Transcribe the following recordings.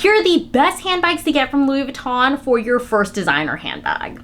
Here are the best handbags to get from Louis Vuitton for your first designer handbag.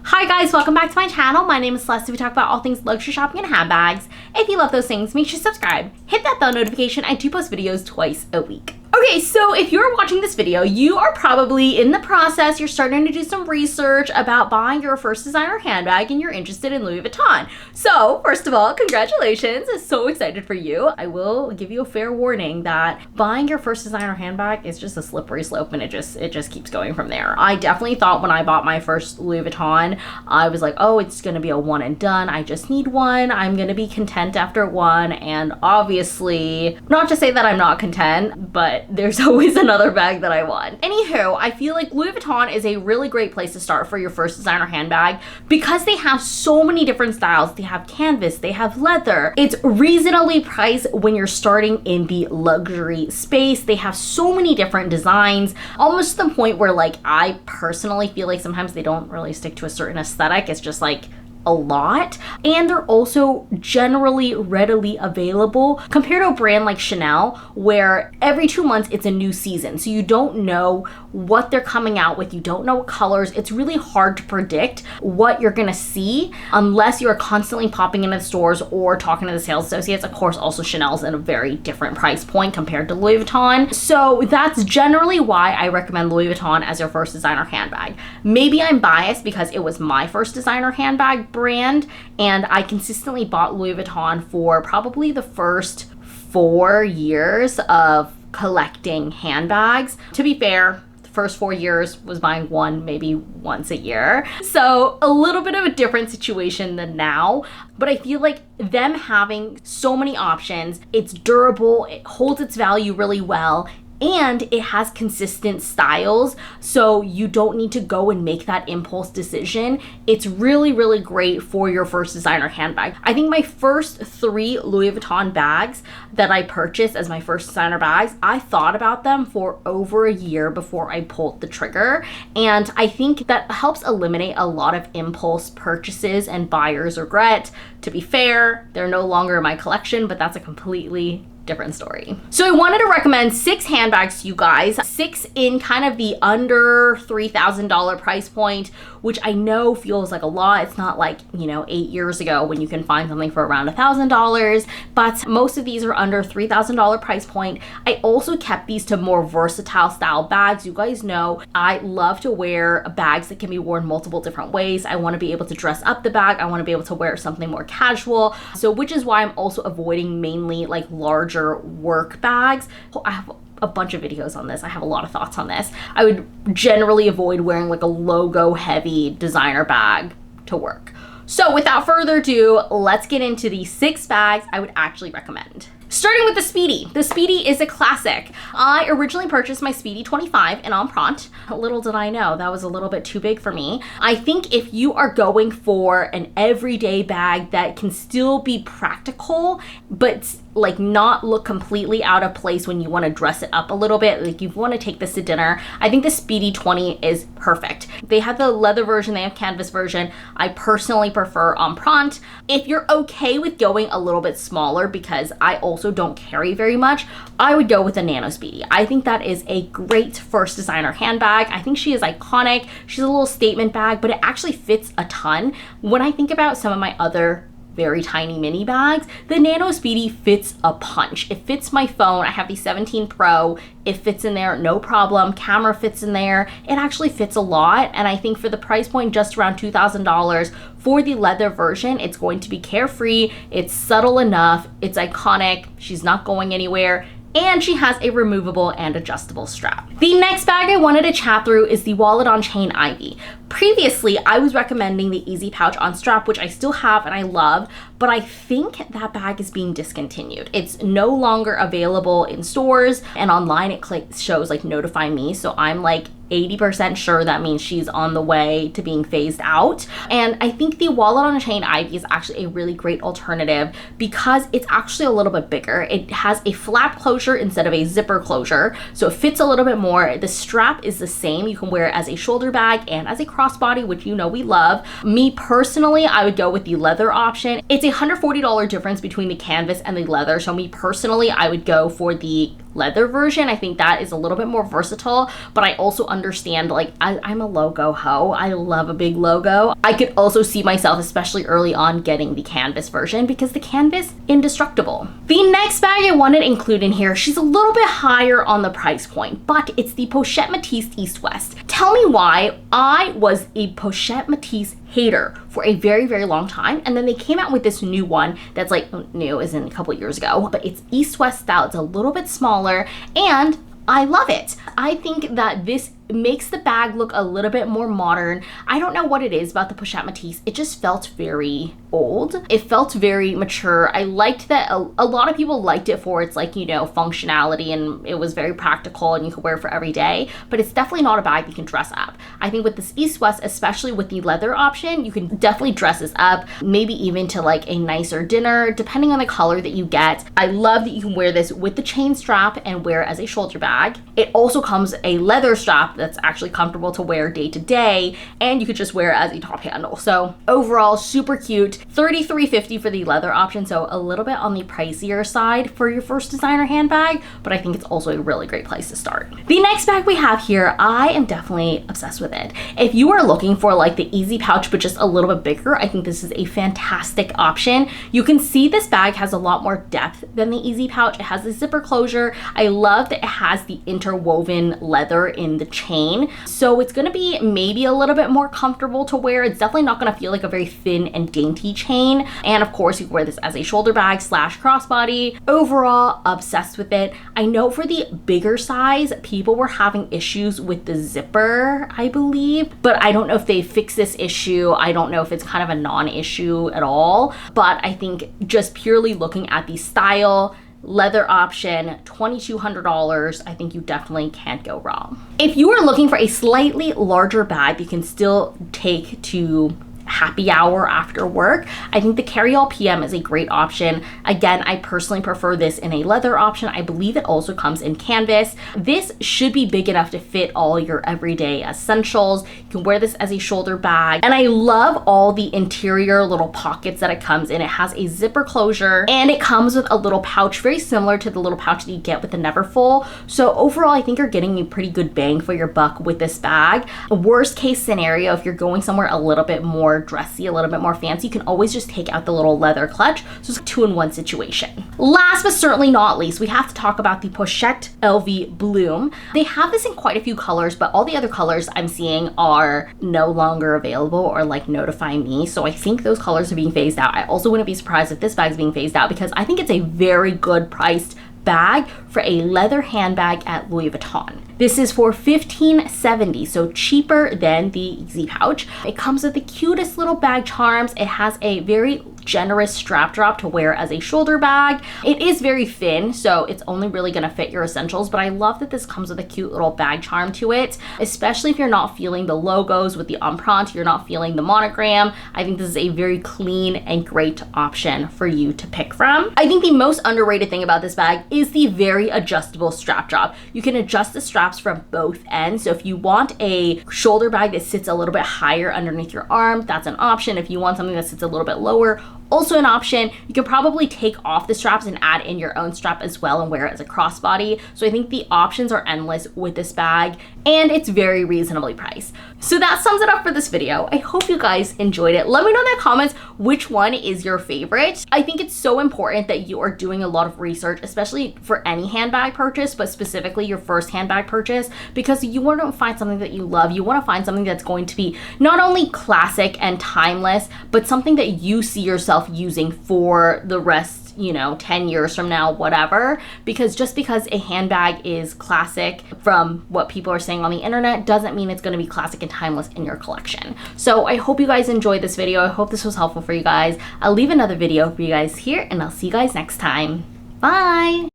Hi guys, welcome back to my channel. My name is Celesta. We talk about all things luxury shopping and handbags. If you love those things, make sure to subscribe. Hit that bell notification. I do post videos twice a week. Okay, so if you're watching this video, you are probably in the process, you're starting to do some research about buying your first designer handbag and you're interested in Louis Vuitton. So first of all, congratulations, I'm so excited for you. I will give you a fair warning that buying your first designer handbag is just a slippery slope and it just keeps going from there. I definitely thought when I bought my first Louis Vuitton, I was like, oh, it's gonna be a one and done. I just need one. I'm gonna be content after one. And obviously, not to say that I'm not content, but there's always another bag that I want. Anywho, I feel like Louis Vuitton is a really great place to start for your first designer handbag because they have so many different styles. They have canvas, they have leather. It's reasonably priced when you're starting in the luxury space. They have so many different designs, almost to the point where like I personally feel like sometimes they don't really stick to a certain aesthetic. It's just like a lot, and they're also generally readily available compared to a brand like Chanel where every 2 months it's a new season, so you don't know what they're coming out with, you don't know what colors. It's really hard to predict what you're gonna see unless you're constantly popping into the stores or talking to the sales associates. Of course, also Chanel's at a very different price point compared to Louis Vuitton, so that's generally why I recommend Louis Vuitton as your first designer handbag. Maybe I'm biased because it was my first designer handbag brand and I consistently bought Louis Vuitton for probably the first 4 years of collecting handbags. To be fair, the first 4 years was buying one maybe once a year, so a little bit of a different situation than now, but I feel like them having so many options, it's durable, it holds its value really well, and it has consistent styles, so you don't need to go and make that impulse decision. It's really, really great for your first designer handbag. I think my first 3 Louis Vuitton bags that I purchased as my first designer bags, I thought about them for over a year before I pulled the trigger, and I think that helps eliminate a lot of impulse purchases and buyer's regret. To be fair, they're no longer in my collection, but that's a completely different story. So I wanted to recommend 6 handbags to you guys, 6 in kind of the under $3,000 price point, which I know feels like a lot. It's not like, you know, 8 years ago when you can find something for around $1,000, but most of these are under $3,000 price point. I also kept these to more versatile style bags. You guys know I love to wear bags that can be worn multiple different ways. I want to be able to dress up the bag. I want to be able to wear something more casual. So which is why I'm also avoiding mainly like larger work bags. I have a bunch of videos on this. I have a lot of thoughts on this. I would generally avoid wearing like a logo heavy designer bag to work. So without further ado, let's get into the 6 bags I would actually recommend. Starting with the Speedy. The Speedy is a classic. I originally purchased my Speedy 25 in Empreinte. Little did I know, that was a little bit too big for me. I think if you are going for an everyday bag that can still be practical, but like not look completely out of place when you want to dress it up a little bit, like you want to take this to dinner, I think the Speedy 20 is perfect. They have the leather version, they have canvas version. I personally prefer Empreinte. If you're okay with going a little bit smaller, because I also don't carry very much, I would go with a Nano Speedy. I think that is a great first designer handbag. I think she is iconic. She's a little statement bag, but it actually fits a ton. When I think about some of my other very tiny mini bags, the Nano Speedy fits a punch. It fits my phone. I have the 17 Pro. It fits in there, no problem. Camera fits in there. It actually fits a lot. And I think for the price point, just around $2,000 for the leather version, it's going to be carefree. It's subtle enough. It's iconic. She's not going anywhere. And she has a removable and adjustable strap. The next bag I wanted to chat through is the Wallet on Chain Ivy. Previously, I was recommending the Easy Pouch on Strap, which I still have and I love, but I think that bag is being discontinued. It's no longer available in stores, and online it shows like notify me, so I'm like 80% sure that means she's on the way to being phased out. And I think the wallet on a chain Ivy is actually a really great alternative because it's actually a little bit bigger. It has a flap closure instead of a zipper closure, so it fits a little bit more. The strap is the same. You can wear it as a shoulder bag and as a crossbody, which you know we love. Me personally, I would go with the leather option. It's a $140 difference between the canvas and the leather, so me personally, I would go for the leather version. I think that is a little bit more versatile, but I also understand, like, I'm a logo hoe. I love a big logo. I could also see myself, especially early on, getting the canvas version because the canvas, indestructible. The next bag I wanted to include in here, she's a little bit higher on the price point, but it's the Pochette Metis East West. Tell me why. I was a Pochette Metis hater for a very, very long time, and then they came out with this new one that's like new, as in a couple years ago, but it's East West style. It's a little bit smaller and I love it. I think that this makes the bag look a little bit more modern. I don't know what it is about the Pochette Metis. It just felt very old. It felt very mature. I liked that a lot of people liked it for its, like, you know, functionality, and it was very practical and you could wear it for every day, but it's definitely not a bag you can dress up. I think with this East West, especially with the leather option, you can definitely dress this up, maybe even to like a nicer dinner, depending on the color that you get. I love that you can wear this with the chain strap and wear it as a shoulder bag. It also comes a leather strap that's actually comfortable to wear day to day, and you could just wear it as a top handle. So overall, super cute. $33.50 for the leather option, so a little bit on the pricier side for your first designer handbag, but I think it's also a really great place to start. The next bag we have here, I am definitely obsessed with it. If you are looking for like the easy pouch but just a little bit bigger, I think this is a fantastic option. You can see this bag has a lot more depth than the easy pouch. It has the zipper closure. I love that it has the interwoven leather in the chain, so it's going to be maybe a little bit more comfortable to wear. It's definitely not going to feel like a very thin and dainty chain, and of course you can wear this as a shoulder bag slash crossbody. Overall, obsessed with it. I know for the bigger size, people were having issues with the zipper, I believe, but I don't know if they fixed this issue. I don't know if it's kind of a non-issue at all, but I think just purely looking at the style, leather option, $2,200, I think you definitely can't go wrong. If you are looking for a slightly larger bag you can still take to happy hour after work, I think the Carryall PM is a great option. Again, I personally prefer this in a leather option. I believe it also comes in canvas. This should be big enough to fit all your everyday essentials. You can wear this as a shoulder bag, and I love all the interior little pockets that it comes in. It has a zipper closure, and it comes with a little pouch very similar to the little pouch that you get with the Neverfull. So overall, I think you're getting a pretty good bang for your buck with this bag. Worst case scenario, if you're going somewhere a little bit more dressy, a little bit more fancy, you can always just take out the little leather clutch. So it's a 2-in-1 situation. Last but certainly not least, we have to talk about the Pochette LV Bloom. They have this in quite a few colors, but all the other colors I'm seeing are no longer available or like notify me. So I think those colors are being phased out. I also wouldn't be surprised if this bag is being phased out because I think it's a very good priced bag for a leather handbag at Louis Vuitton. This is for $15.70, so cheaper than the Easy Pouch. It comes with the cutest little bag charms. It has a very generous strap drop to wear as a shoulder bag. It is very thin, so it's only really gonna fit your essentials, but I love that this comes with a cute little bag charm to it, especially if you're not feeling the logos with the empreinte, you're not feeling the monogram. I think this is a very clean and great option for you to pick from. I think the most underrated thing about this bag is the very adjustable strap drop. You can adjust the straps from both ends, so if you want a shoulder bag that sits a little bit higher underneath your arm, that's an option. If you want something that sits a little bit lower, also an option. You can probably take off the straps and add in your own strap as well and wear it as a crossbody. So I think the options are endless with this bag, and it's very reasonably priced. So that sums it up for this video. I hope you guys enjoyed it. Let me know in the comments which one is your favorite. I think it's so important that you are doing a lot of research, especially for any handbag purchase, but specifically your first handbag purchase, because you want to find something that you love. You want to find something that's going to be not only classic and timeless, but something that you see yourself using for the rest, you know, 10 years from now, whatever. Because just because a handbag is classic from what people are saying on the internet doesn't mean it's going to be classic and timeless in your collection. So I hope you guys enjoyed this video. I hope this was helpful for you guys. I'll leave another video for you guys here, and I'll see you guys next time. Bye!